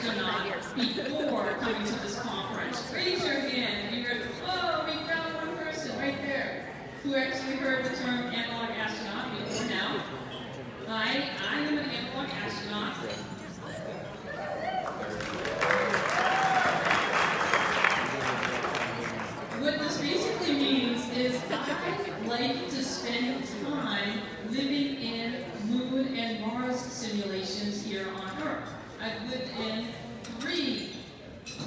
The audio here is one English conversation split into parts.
astronaut before coming to this conference? Raise your hand. You heard, oh, we found one person right there who actually heard the term analog astronaut before now. I am an analog astronaut. What this basically means is I like to spend time living in Moon and Mars simulations here on Earth. I've lived in 3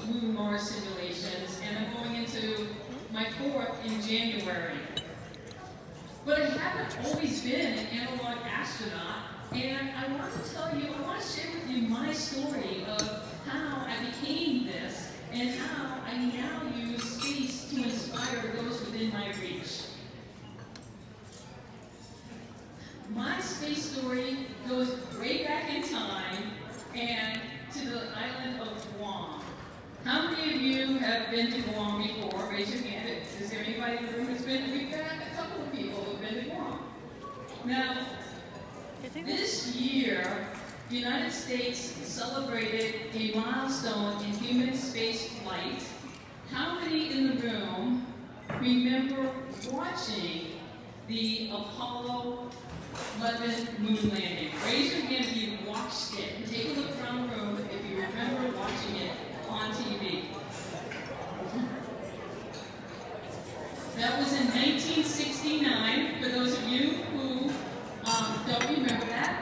Moon-Mars simulations, and I'm going into my 4th in January. But I haven't always been an analog astronaut, and I want to tell you, I want to share with you my story of how I became this and how I now use space to inspire those within my reach. My space story goes way back in time and to the island of Guam. How many of you have been to Guam before? Raise your hand. Is there anybody in the room who's been? We've got a couple of people who've been to Guam. Now, this year, the United States celebrated a milestone in human space flight. How many in the room remember watching the Apollo 11 moon landing? Raise your hand if you watched it. Take a look around the room if you remember watching it on TV. That was in 1969, for those of you who don't remember that.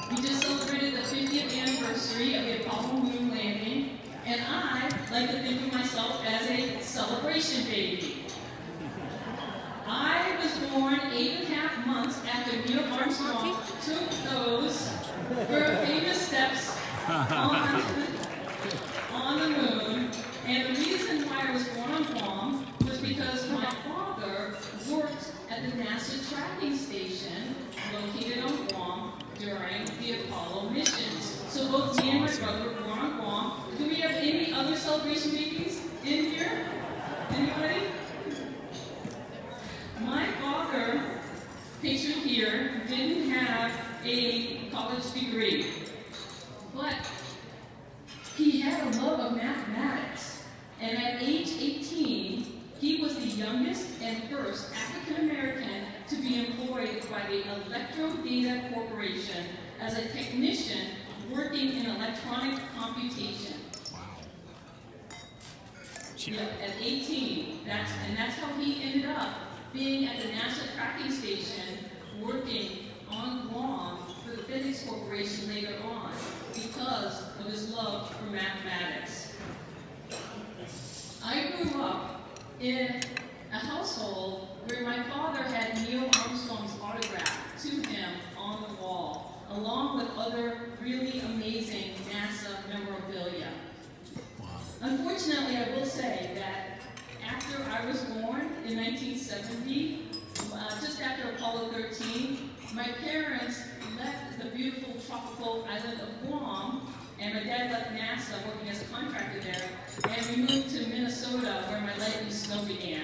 We just celebrated the 50th anniversary of the Apollo moon landing, and I like to think of myself as a celebration baby. I was born 8.5 months after Neil Armstrong took those very famous steps on the moon, and the reason why I was born on Guam was because my father worked at the NASA tracking station located on Guam during the Apollo missions. So both me and my brother were born on Guam. Do we have any other celebration babies in here? Anybody? My father, pictured here, didn't have a college degree, but he had a love of mathematics. And at age 18, he was the youngest and first African American to be employed by the Electrodata Corporation as a technician working in electronic computation. Wow. Yep, at 18, that's how he ended up being at the NASA tracking station working on Guam for the FedEx Corporation later on because of his love for mathematics. I grew up in a household where my father had Neil Armstrong's autograph to him on the wall, along with other really amazing NASA memorabilia. Wow. Unfortunately, I will say that after I was born in 1970, just after Apollo 13, my parents left the beautiful tropical island of Guam, and my dad left NASA working as a contractor there, and we moved to Minnesota where my life in snow began.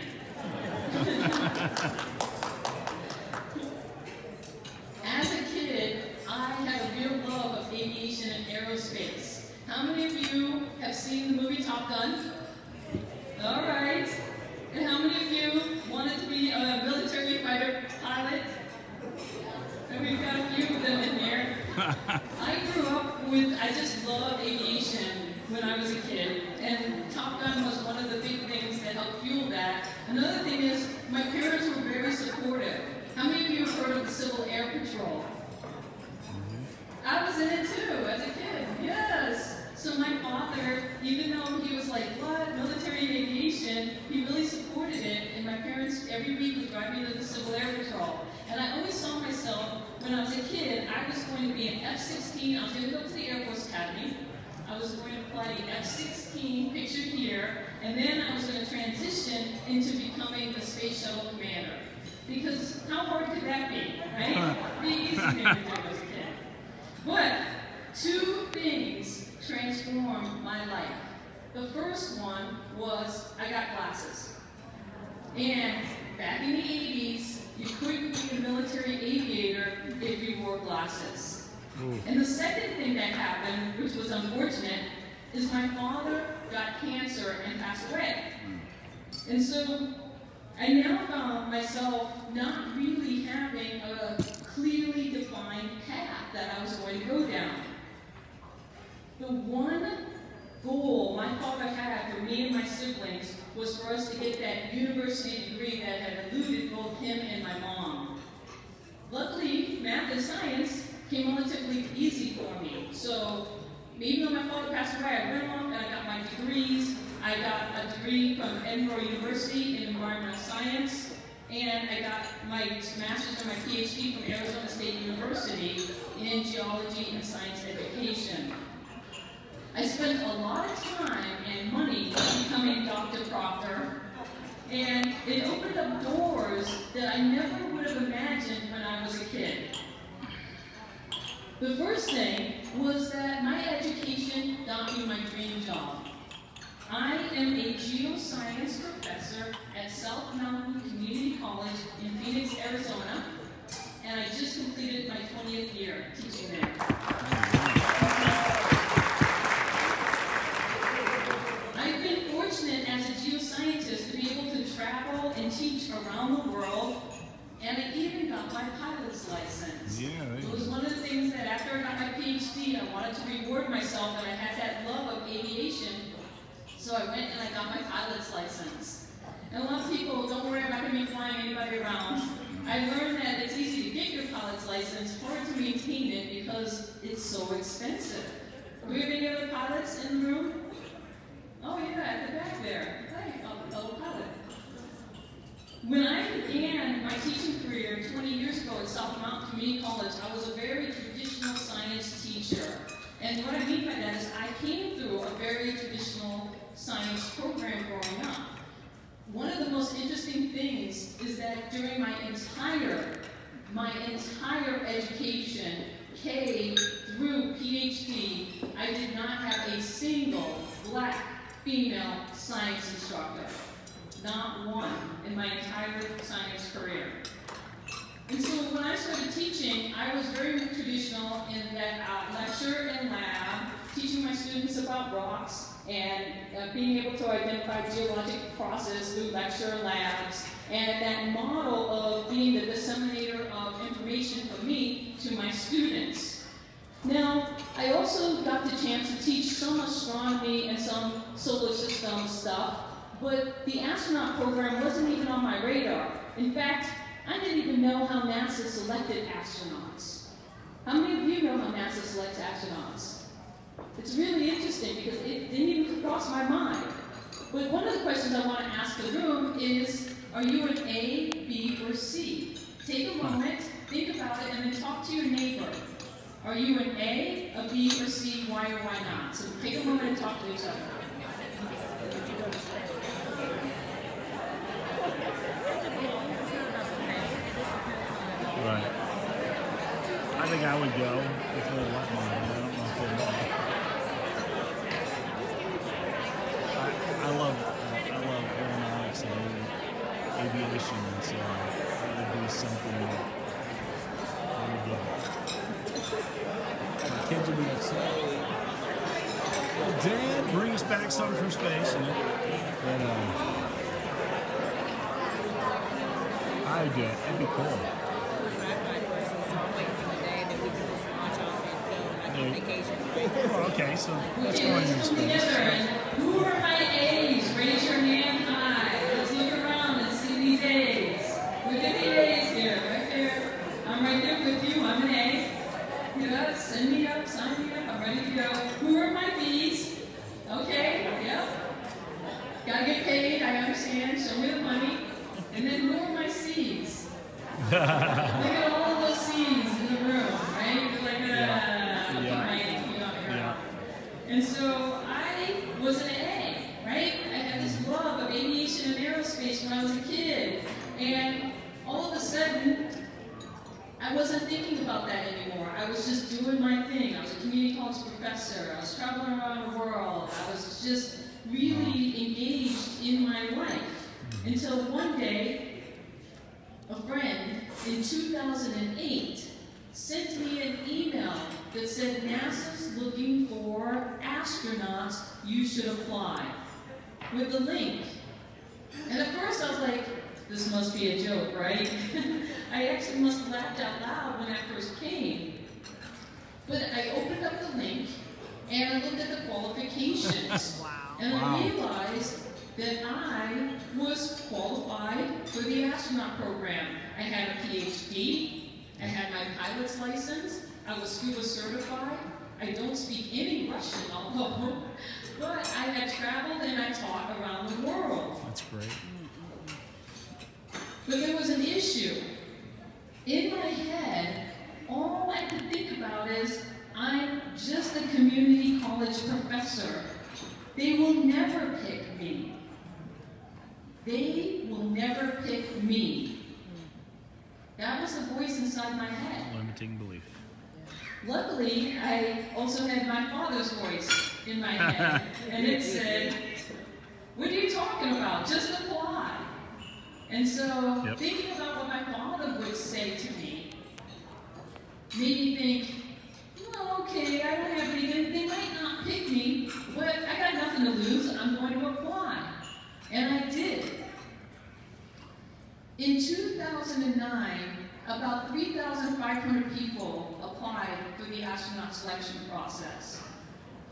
As a kid, I had a real love of aviation and aerospace. How many of you have seen the movie Top Gun? All right. And how many of you wanted to be a military fighter pilot? And we've got a few of them in here. I grew up with, I just loved aviation when I was a kid. And Top Gun was one of the big things that helped fuel that. Another thing is, my parents were very supportive. How many of you have heard of the Civil Air Patrol? I was in it too, as a kid, yes. So my father, even though he was like, what, military aviation, he really supported it, and my parents every week would drive me to the Civil Air Patrol. And I always saw myself, when I was a kid, I was going to be an F-16, I was going to go to the Air Force Academy, I was going to fly the F-16, pictured here, and then I was going to transition into becoming the Space Shuttle Commander. Because how hard could that be, right? Be easy to do as a kid. But 2 things transformed my life. The first one was I got glasses. And back in the 80s, you couldn't be a military aviator if you wore glasses. And the second thing that happened, which was unfortunate, is my father got cancer and passed away. And so I now found myself not really having a clearly defined path that I was going to go down. The one goal my father had for me and my siblings was for us to get that university degree that had eluded both him and my mom. Luckily, math and science came relatively easy for me. So even though my father passed away, I went off and I got my degrees. I got a degree from Edinburgh University in environmental science, and I got my master's and my PhD from Arizona State University in geology and science education. I spent a lot of time and money becoming Dr. Proctor, and it opened up doors that I never would have imagined when I was a kid. The first thing was that my education got me my dream job. I am a geoscience professor at South Mountain Community College in Phoenix, Arizona, and I just completed my 20th year teaching there. I've been fortunate as a geoscientist to be able to travel and teach around the world, and I even got my pilot's license. Yeah, it was one of the things that after I got my PhD, I wanted to reward myself that I had that love of aviation. So I went and I got my pilot's license. And a lot of people, don't worry, I'm not going to be flying anybody around. I learned that it's easy to get your pilot's license, hard to maintain it because it's so expensive. Do we have any other pilots in the room? Oh yeah, at the back there. Hey, fellow pilot. When I began my teaching career 20 years ago at South Mountain Community College, I was a very traditional science teacher. And what I mean by that is I came through a very traditional science program growing up. One of the most interesting things is that during my entire education, K through PhD, I did not have a single black female science instructor. Not one in my entire science career. And so when I started teaching, I was very traditional in that lecture and lab, teaching my students about rocks and being able to identify geologic process through lecture labs, and that model of being the disseminator of information from me to my students. Now, I also got the chance to teach some astronomy and some solar system stuff, but the astronaut program wasn't even on my radar. In fact, I didn't even know how NASA selected astronauts. How many of you know how NASA selects astronauts? It's really interesting because it didn't even cross my mind. But one of the questions I want to ask the room is, are you an A, B, or C? Take a moment, think about it, and then talk to your neighbor. Are you an A, a B, or C? Why or why not? So take a moment and talk to each other. Right. I think I would go if they let me. I don't know if they will. I love aeronautics and aviation, and so it would be something I would do. My kids would be upset. Well, Dad, bring us back something from space, you know? But I'd do it. It'd be cool. Oh, okay, so let's go into space. Who are my A's? Raise your hand high. Let's look around and see these A's. Look at the A's here, right there. I'm right there with you. I'm an A. Get up, send me up, sign me up. I'm ready to go. Who are my B's? Okay, yep. Gotta get paid, I understand. Show me the money. And then who are my C's? Look at all of those C's in the room, right? You're like, And so I was an A, right? I had this love of aviation and aerospace when I was a kid. And all of a sudden, I wasn't thinking about that anymore. I was just doing my thing. I was a community college professor. I was traveling around the world. I was just really engaged in my life. Until one day, a friend in 2008 sent me an email that said NASA's looking for astronauts should apply with the link. And at first I was like, this must be a joke, right? I actually must have laughed out loud when I first came. But I opened up the link and I looked at the qualifications. And I realized that I was qualified for the astronaut program. I had a PhD, I had my pilot's license, I was scuba certified. I don't speak any Russian, although, but I had traveled and I taught around the world. That's great. But there was an issue. In my head, all I could think about is, I'm just a community college professor. They will never pick me. They will never pick me. That was the voice inside my head. Limiting belief. Luckily, I also had my father's voice in my head, and it said, what are you talking about? Just apply. And so, thinking about what my father would say to me, made me think, well, okay, I don't have anything, they might not pick me, but I got nothing to lose, I'm going to apply. And I did. In 2009, about 3,500 people applied for the astronaut selection process.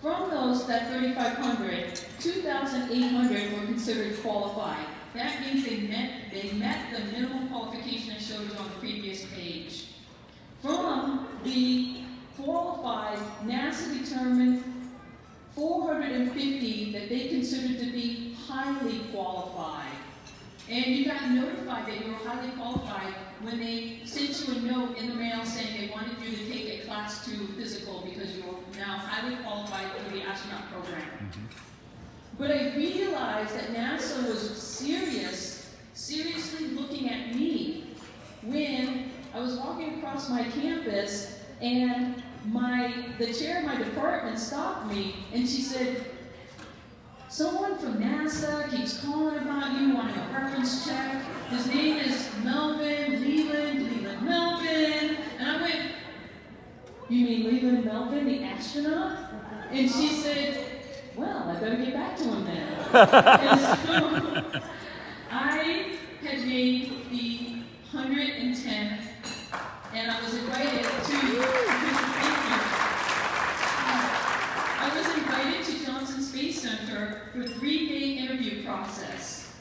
From those, that 3,500, 2,800 were considered qualified. That means they met the minimum qualification I showed you on the previous page. From the qualified, NASA determined 450 that they considered to be highly qualified. And you got notified that you were highly qualified when they sent you a note in the mail saying they wanted you to take a Class 2 physical because you were now highly qualified for the astronaut program. But I realized that NASA was seriously looking at me when I was walking across my campus and the chair of my department stopped me and she said, someone from NASA keeps calling about you, wanting a reference check. His name is Leland Melvin. And I went, you mean Leland Melvin, the astronaut? And she said, well, I better get back to him then. And so I had made the 110, and I was invited to Johnson Space Center for a 3-day interview process.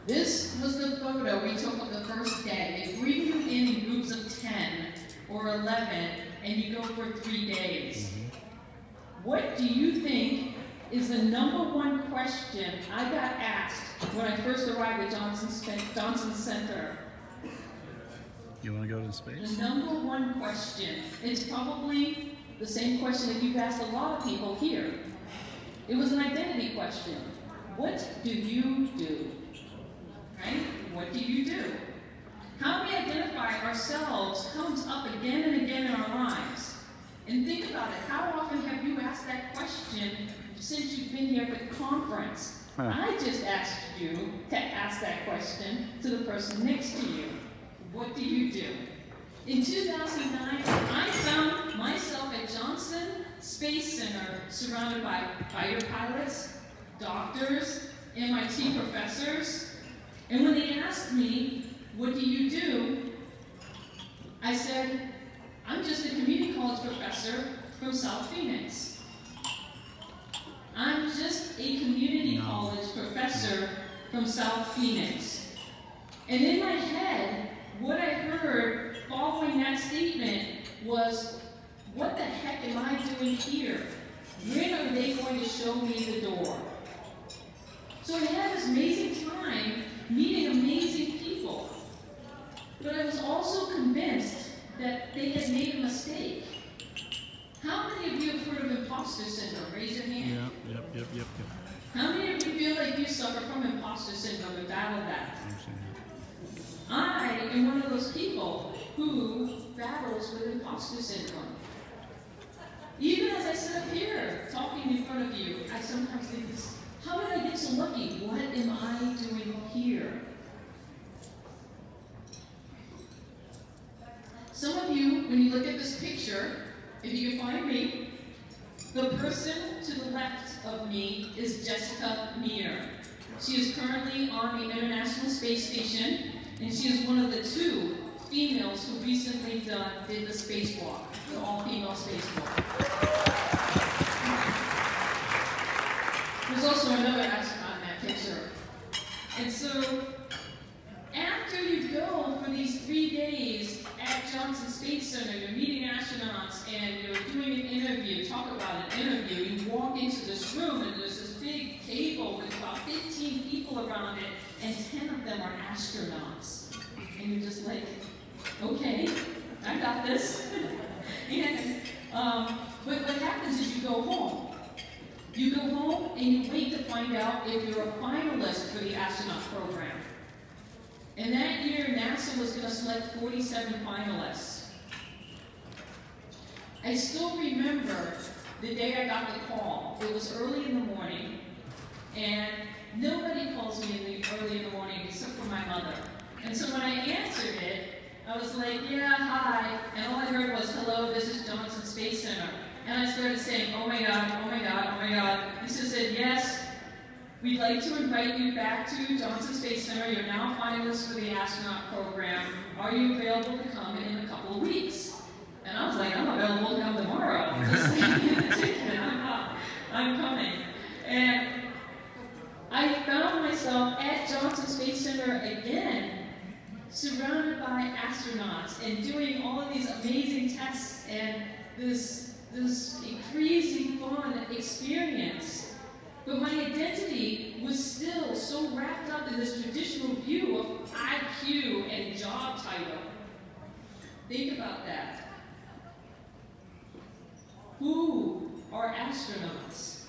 This was the photo we took of the first day. They bring you in groups of 10 or 11, and you go for 3 days. What do you think is the #1 question I got asked when I first arrived at Johnson Center? You want to go to space? The #1 question. It's probably the same question that you've asked a lot of people here. It was an identity question. What do you do? Right? What do you do? How we identify ourselves comes up again and again in our lives. And think about it. How often have you asked that question since you've been here at the conference? I just asked you to ask that question to the person next to you. What do you do? In 2009, I found myself at Johnson Space Center surrounded by fighter pilots, doctors, MIT professors. And when they asked me, what do you do? I said, I'm just a community college professor from South Phoenix. I'm just a community college professor from South Phoenix. And in my head, what I heard following that statement was, what the heck am I doing here? When are they going to show me the door? So I had this amazing time meeting amazing people. But I was also convinced that they had made a mistake. How many of you have heard of imposter syndrome? Raise your hand. Yep. How many of you feel like you suffer from imposter syndrome and battle that? I am one of those people who battles with imposter syndrome. Even as I sit up here talking in front of you, I sometimes think, how did I get so lucky? What am I doing here? Some of you, when you look at this picture, if you can find me, The person to the left of me is Jessica Meir. She is currently on the International Space Station, and she is one of the 2 females who recently did the spacewalk, the all-female spacewalk. There's also another astronaut in that picture. And so, after you go for these 3 days at Johnson Space Center, you're meeting astronauts and you're doing an interview, talk about an interview, you walk into this room and there's this big table with about 15 people around it, and 10 of them are astronauts. And you're just like, okay, I got this. And, but what happens is you go home. You go home and you wait to find out if you're a finalist for the astronaut program. And that year, NASA was going to select 47 finalists. I still remember the day I got the call. It was early in the morning, and nobody calls me early in the morning except for my mother. And so when I answered it, I was like, yeah, hi, and all I heard was, hello, this is Johnson Space Center. And I started saying, oh my God, oh my God, oh my God. And so said, yes, we'd like to invite you back to Johnson Space Center. You're now a finalist for the astronaut program. Are you available to come in a couple of weeks? And I was like, I'm available to come tomorrow. Just get the ticket, I'm coming. And I found myself at Johnson Space Center again, surrounded by astronauts and doing all of these amazing tests and this crazy fun experience. But my identity was still so wrapped up in this traditional view of IQ and job title. Think about that. Who are astronauts?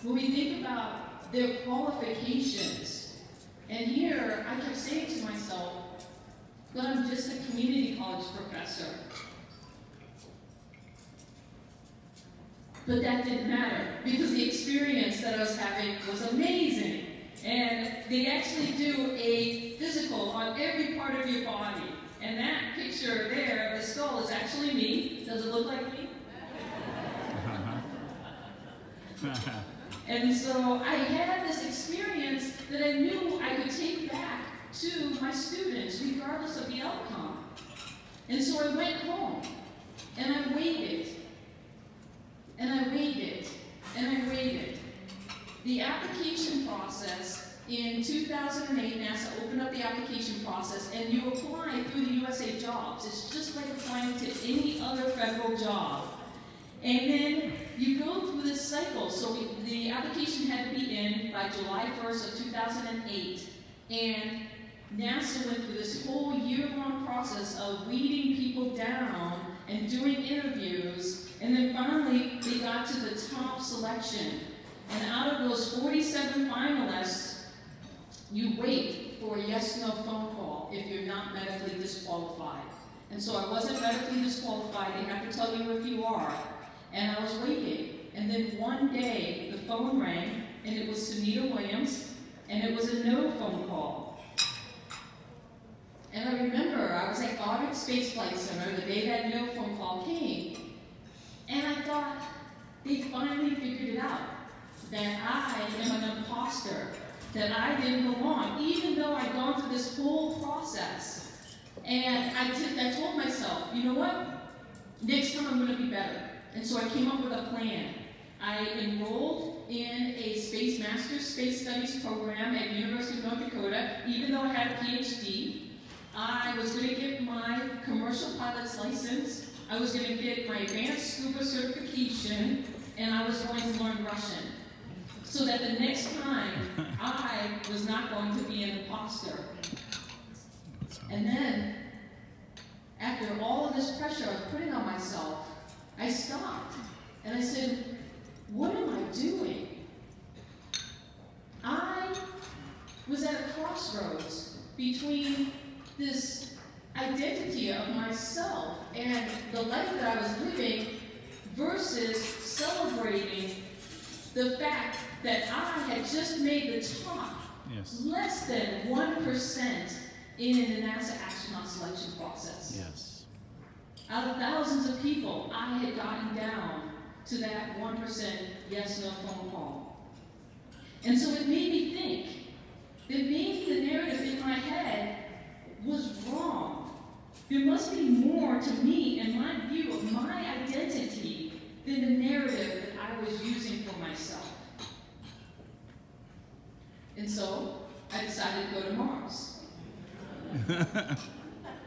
When we think about their qualifications, and here I kept saying to myself, but I'm just a community college professor. But that didn't matter, because the experience that I was having was amazing. And they actually do a physical on every part of your body. And that picture there of the skull is actually me. Does it look like me? And so I had this experience that I knew I could take back to my students, regardless of the outcome. And so I went home, and I waited. And I waited, and I waited. The application process, in 2008, NASA opened up the application process, and you apply through the USA Jobs. It's just like applying to any other federal job. And then you go through this cycle. So the application had to be in by July 1st of 2008. And NASA went through this whole year-long process of weeding people down and doing interviews. And then finally, they got to the top selection. And out of those 47 finalists, you wait for a yes-no phone call if you're not medically disqualified. And so I wasn't medically disqualified. They have to tell you if you are. And I was waiting. And then one day, the phone rang, and it was Sunita Williams, and it was a no phone call. And I remember I was at Goddard Space Flight Center the day that no phone call came. And I thought, they finally figured it out, that I am an imposter, that I didn't belong, even though I'd gone through this whole process. And I told myself, you know what? Next time I'm going to be better. And so I came up with a plan. I enrolled in a Space Master's Space Studies program at University of North Dakota, even though I had a PhD. I was going to get my commercial pilot's license. I was going to get my advanced scuba certification, and I was going to learn Russian. So that the next time, I was not going to be an imposter. And then, after all of this pressure I was putting on myself, I stopped, and I said, what am I doing? I was at a crossroads between this identity of myself and the life that I was living versus celebrating the fact that I had just made the top, less than 1% in the NASA astronaut selection process. Yes. Out of thousands of people, I had gotten down to that 1% yes/no phone call. And so it made me think that maybe the narrative in my head was wrong. There must be more to me and my view of my identity than the narrative that I was using for myself. And so I decided to go to Mars.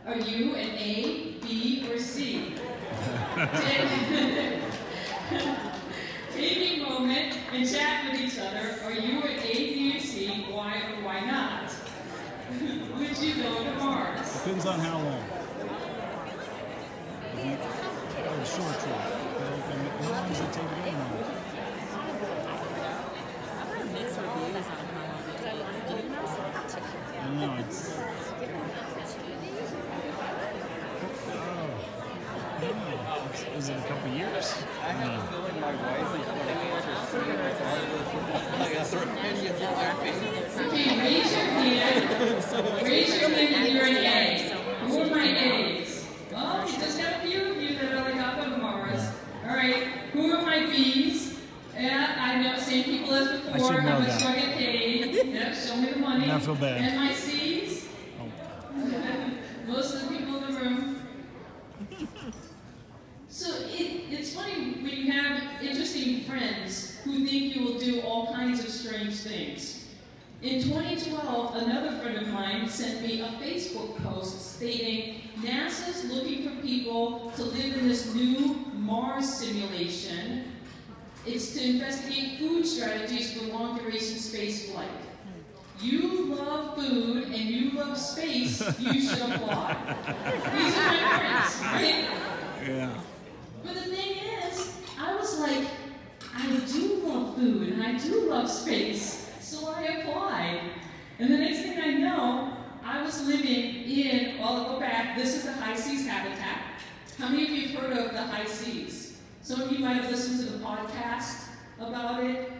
Are you an A, B, or C? Take a moment and chat with each other. Are you an A, B, or C? Why or why not? Would you go to Mars? Depends on how long. Oh, short trip. How long does it take to go to Mars? I don't know. Is it a couple years? I have a feeling my wife is going to Okay, raise your hand. Raise your hand if you're an A. Who are my A's? Well, we just got a few of you that are like up on Mars. All right, who are my B's? Yeah, I know, same people as before. I should know How much that. do I get paid? Yep, show me the money. Not feel bad. And my C's? Oh. Most of the people in the room. So it's funny when you have interesting friends who think you will do all kinds of strange things. In 2012, another friend of mine sent me a Facebook post stating NASA's looking for people to live in this new Mars simulation. It's to investigate food strategies for long-duration space flight. You love food and you love space, you should apply. These are my friends, right? Yeah. But the thing is, I was like, I do love food and I do love space, so I applied. And the next thing I know, I was living in, well, I'll go back, this is the high seas habitat. How many of you have heard of the high seas? Some of you might have listened to the podcast about it.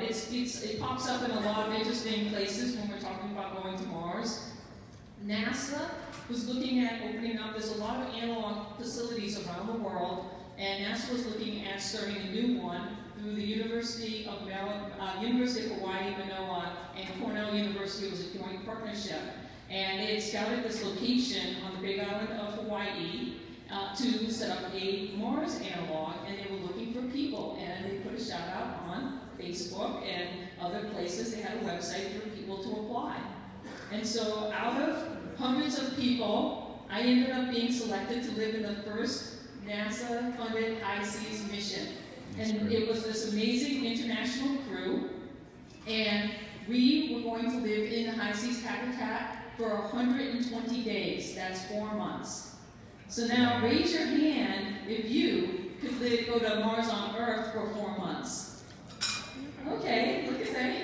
It pops up in a lot of interesting places when we're talking about going to Mars. NASA was looking at opening up, there's a lot of analog facilities around the world, and NASA was looking at starting a new one through the University of Hawaii, Manoa, and Cornell University. It was a joint partnership. And they had scouted this location on the Big Island of Hawaii to set up a Mars analog, and they were looking for people. And they put a shout out on Facebook and other places. They had a website for people to apply. And so out of hundreds of people, I ended up being selected to live in the first NASA-funded ICS Mission. And it was this amazing international crew, and we were going to live in the high seas habitat for 120 days. That's 4 months. So now raise your hand if you could go to Mars on Earth for 4 months. Okay, look at that.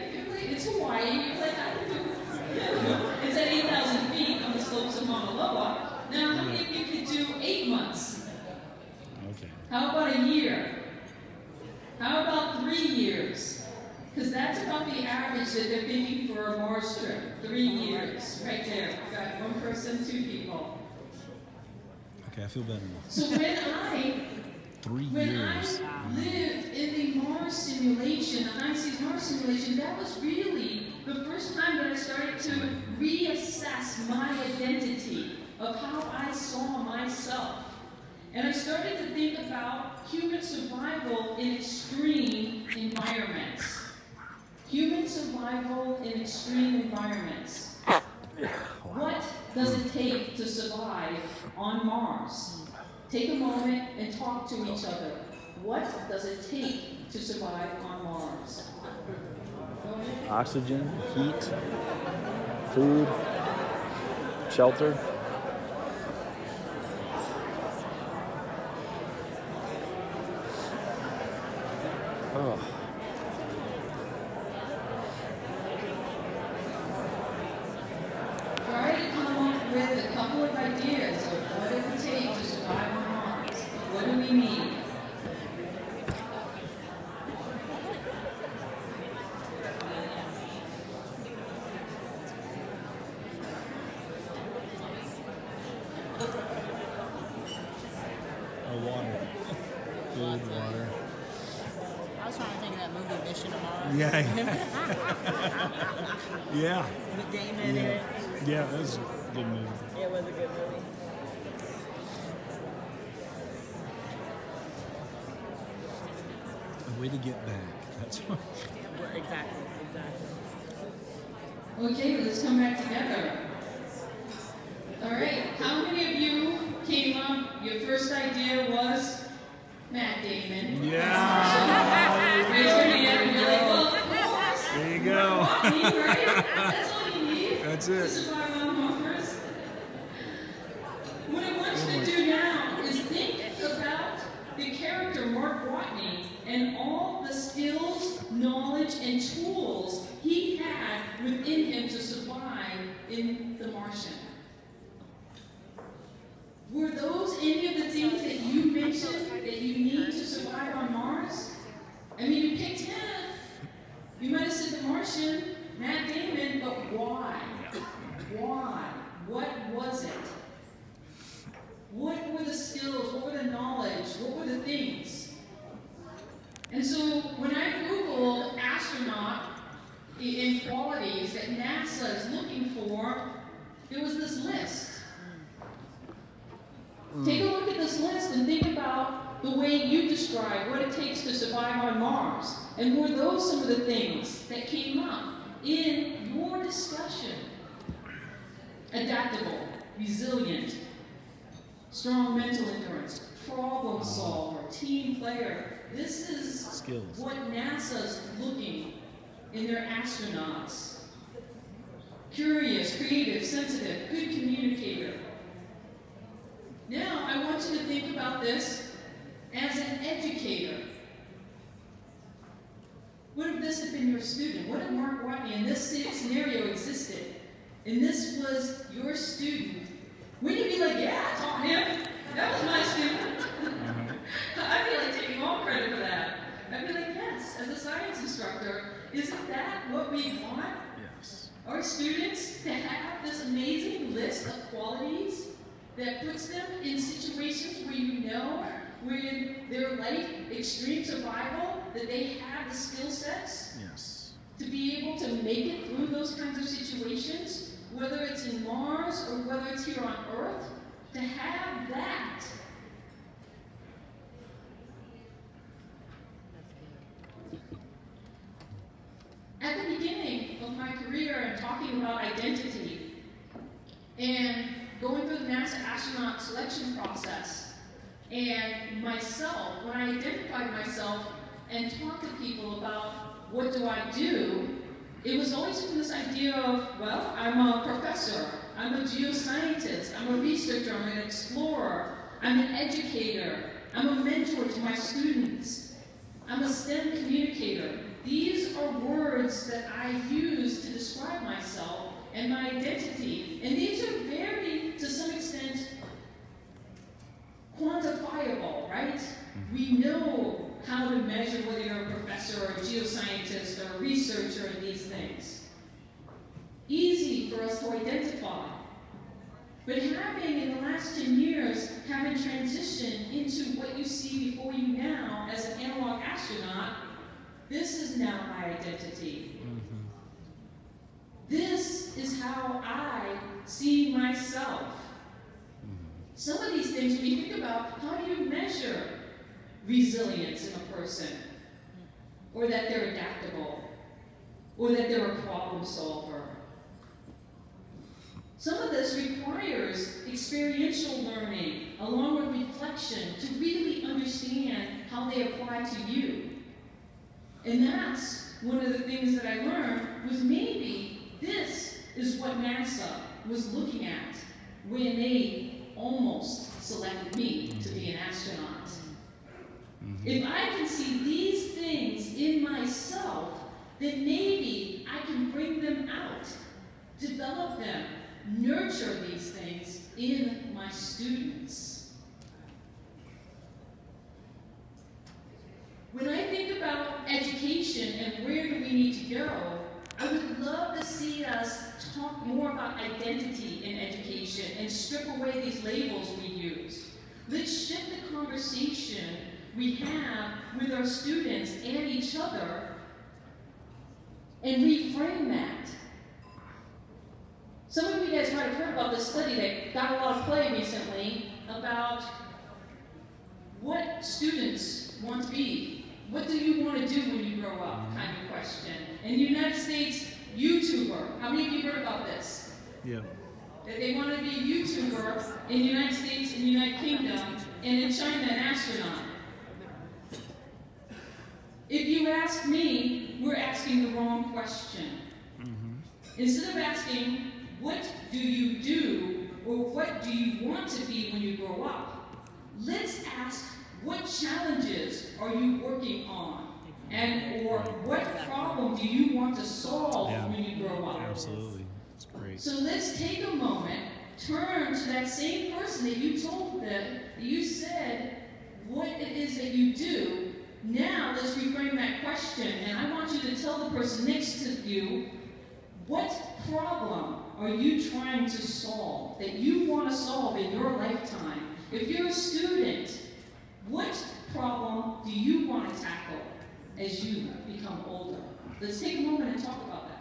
It's Hawaii. You're like, I can do it. It's at 8,000 feet on the slopes of Mauna Loa. Now, how many of you could do 8 months? Okay. How about a year? How about 3 years? Because that's about the average that they're thinking for a Mars trip. 3 years, right there. We've got 1 person, 2 people. Okay, I feel better now. So when I lived in the Mars simulation, the high seas Mars simulation, that was really the first time that I started to reassess my identity of how I saw myself. And I started to think about human survival in extreme environments. Human survival in extreme environments. What does it take to survive on Mars? Take a moment and talk to each other. What does it take to survive on Mars? Oxygen, heat, food, shelter. Oh. Try to come up with a couple of ideas of what it would take to survive on Mars. What do we need? Water. Food, water. that movie Mission to Mars? Yeah. Yeah. With Damon in it. Yeah, that was a good movie. It was a good movie. A way to get back. That's what. Exactly. Okay, let's come back together. All right, how many of you came up, your first idea was Matt Damon? Yeah. Raise your hand and you're like, well, of course. There you go. Right? That's all you need. That's it. To survive on Mars. What I want you to do now is think about the character Mark Watney and all the skills, knowledge, and tools he had within him to survive in The Martian. Were those any of the things that you mentioned that you need to survive on Mars? I mean, you picked him. You might have said The Martian, Matt Damon, but why? Why? What was it? What were the skills? What were the knowledge? What were the things? And so when I Googled astronaut in qualities that NASA is looking for, there was this list. Take a look at this list and think about the way you describe what it takes to survive on Mars. And were those some of the things that came up in your discussion? Adaptable, resilient, strong mental endurance, problem solver, team player. This is Skills. what NASA's looking in their astronauts. Curious, creative, sensitive, good communicator. Now, I want you to think about this as an educator. What if this had been your student? What if Mark Watney in this scenario existed, and this was your student? Wouldn't you be like, yeah, I taught him. That was my student. I'd be like taking all credit for that. I'd be like, yes, as a science instructor, isn't that what we want? Yes. Our students to have this amazing list of qualities that puts them in situations where you know, where their life, extreme survival, that they have the skill sets Yes. to be able to make it through those kinds of situations, whether it's in Mars or whether it's here on Earth, to have that. At the beginning of my career, I'm talking about identity and going through the NASA Astronaut Selection process. And myself, when I identified myself and talked to people about what do I do, it was always from this idea of, well, I'm a professor, I'm a geoscientist, I'm a researcher, I'm an explorer, I'm an educator, I'm a mentor to my students, I'm a STEM communicator. These are words that I use to describe myself and my identity. And these are very, to some extent, quantifiable, right? We know how to measure whether you're a professor or a geoscientist or a researcher in these things. Easy for us to identify. But having, in the last 10 years, having transitioned into what you see before you now as an analog astronaut, this is now my identity. This is how I see myself. Some of these things, when you think about, how do you measure resilience in a person? Or that they're adaptable? Or that they're a problem solver? Some of this requires experiential learning, along with reflection, to really understand how they apply to you. And that's one of the things that I learned, was maybe this is what NASA was looking at when they almost selected me to be an astronaut. If I can see these things in myself, then maybe I can bring them out, develop them, nurture these things in my students. When I think about education and where do we need to go, I would love to see us talk more about identity in education and strip away these labels we use. Let's shift the conversation we have with our students and each each other and reframe that. Some of you guys might have heard about this study that got a lot of play recently about what students want to be. What do you want to do when you grow up? Kind of question. In the United States, YouTuber. How many of you heard about this? Yeah. That they want to be a YouTuber in the United States, in the United Kingdom, and in China, an astronaut. If you ask me, we're asking the wrong question. Instead of asking, what do you do, or what do you want to be when you grow up, let's ask, what challenges are you working on? And or what problem do you want to solve when you grow up? Absolutely. It's great. So let's take a moment, turn to that same person that you told them, that you said what it is that you do. Now let's reframe that question, and I want you to tell the person next to you, what problem are you trying to solve, that you want to solve in your lifetime? If you're a student, what problem do you want to tackle as you become older? Let's take a moment and talk about that.